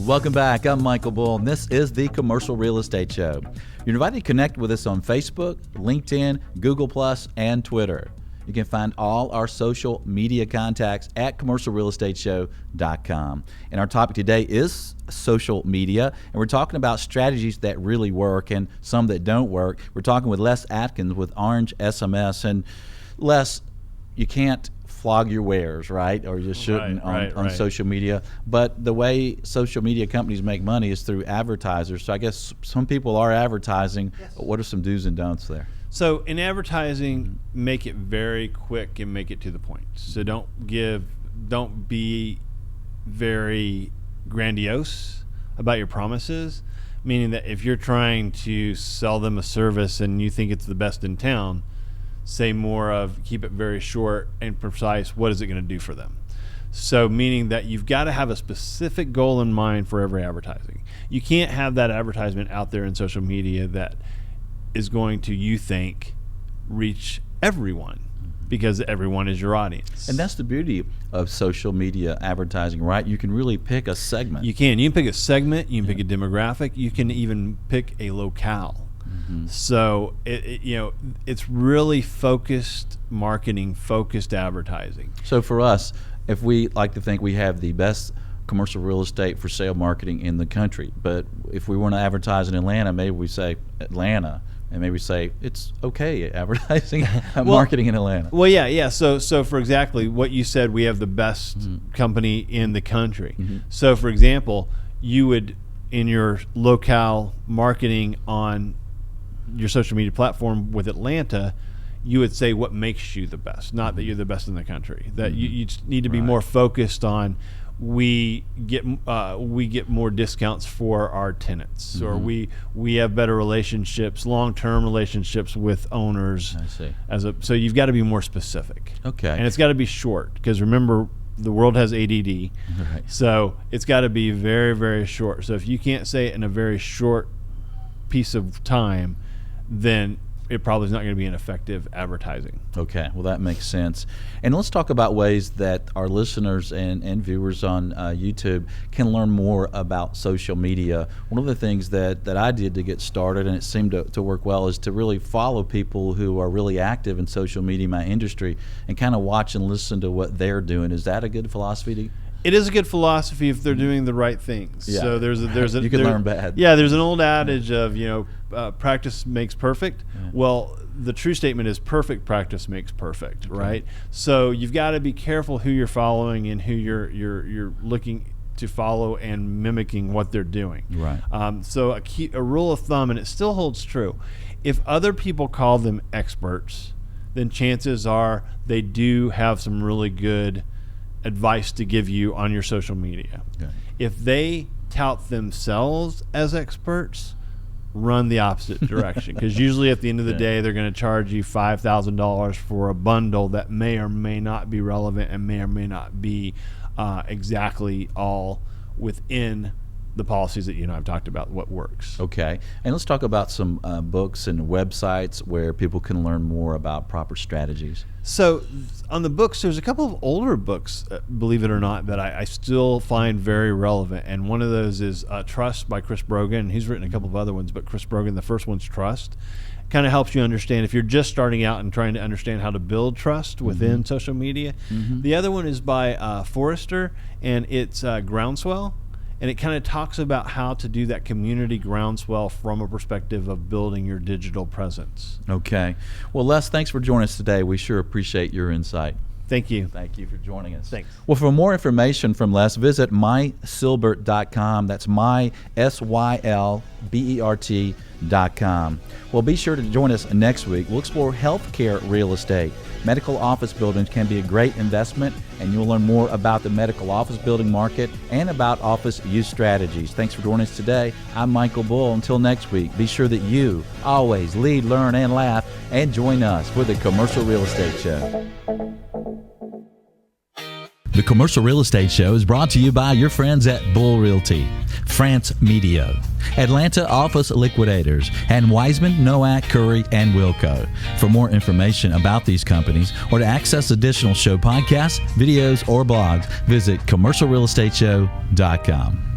Welcome back. I'm Michael Bull, and this is the Commercial Real Estate Show. You're invited to connect with us on Facebook, LinkedIn, Google+, and Twitter. You can find all our social media contacts at commercialrealestateshow.com. And our topic today is social media, and we're talking about strategies that really work and some that don't work. We're talking with Les Atkins with Orange SMS. And Les, you can't flog your wares, right? Or you shouldn't on social media. But the way social media companies make money is through advertisers. So I guess some people are advertising. Yes. What are some do's and don'ts there? So in advertising, make it very quick and make it to the point. So don't be very grandiose about your promises, meaning that if you're trying to sell them a service and you think it's the best in town, say more of keep it very short and precise. What is it going to do for them? So meaning that you've got to have a specific goal in mind for every advertising. You can't have that advertisement out there in social media that is going to, you think, reach everyone, because everyone is your audience. And that's the beauty of social media advertising, right? You can really pick a segment. You can pick a segment, you can pick a demographic, you can even pick a locale. Mm-hmm. So it's really focused marketing, focused advertising. So for us, if we like to think we have the best commercial real estate for sale marketing in the country, but if we want to advertise in Atlanta, maybe we say Atlanta, and maybe say it's okay advertising marketing in Atlanta. Well, yeah. So for exactly what you said, we have the best company in the country. Mm-hmm. So for example, you would, in your locale marketing on your social media platform with Atlanta, you would say what makes you the best, not that you're the best in the country. That you just need to be more focused on. We get more discounts for our tenants, or we have better relationships, long-term relationships with owners. I see. So you've got to be more specific. Okay. And it's got to be short, because remember, the world has ADD. Right. So it's got to be very, very short. So if you can't say it in a very short piece of time, then it probably is not going to be an effective advertising. Okay, well that makes sense. And let's talk about ways that our listeners and viewers on YouTube can learn more about social media. One of the things that I did to get started, and it seemed to work well, is to really follow people who are really active in social media in my industry and kind of watch and listen to what they're doing. Is that a good philosophy? It is a good philosophy if they're doing the right things. Yeah. So there's you can learn bad. Yeah, there's an old adage of practice makes perfect. Yeah. Well, the true statement is perfect practice makes perfect, right? So you've got to be careful who you're following and who you're looking to follow and mimicking what they're doing. Right. So a rule of thumb, and it still holds true, if other people call them experts, then chances are they do have some really good advice to give you on your social media. Okay. If they tout themselves as experts, run the opposite direction, because usually at the end of the day they're going to charge you $5,000 for a bundle that may or may not be relevant and may or may not be exactly all within the policies that I've talked about, what works. Okay, and let's talk about some books and websites where people can learn more about proper strategies. So on the books, there's a couple of older books, believe it or not, that I still find very relevant. And one of those is Trust by Chris Brogan. He's written a couple of other ones, but Chris Brogan, the first one's Trust. Kind of helps you understand if you're just starting out and trying to understand how to build trust within social media. Mm-hmm. The other one is by Forrester, and it's Groundswell. And it kind of talks about how to do that community groundswell from a perspective of building your digital presence. Okay. Well, Les, thanks for joining us today. We sure appreciate your insight. Thank you. Thank you for joining us. Thanks. Well, for more information from Les, visit mysilbert.com. That's mysylbert.com. Well, be sure to join us next week. We'll explore healthcare real estate. Medical office buildings can be a great investment, and you'll learn more about the medical office building market and about office use strategies. Thanks for joining us today. I'm Michael Bull. Until next week, be sure that you always lead, learn, and laugh, and join us for the Commercial Real Estate Show. The Commercial Real Estate Show is brought to you by your friends at Bull Realty, France Media, Atlanta Office Liquidators, and Wiseman, Nowak, Curry, and Wilco. For more information about these companies or to access additional show podcasts, videos, or blogs, visit commercialrealestateshow.com.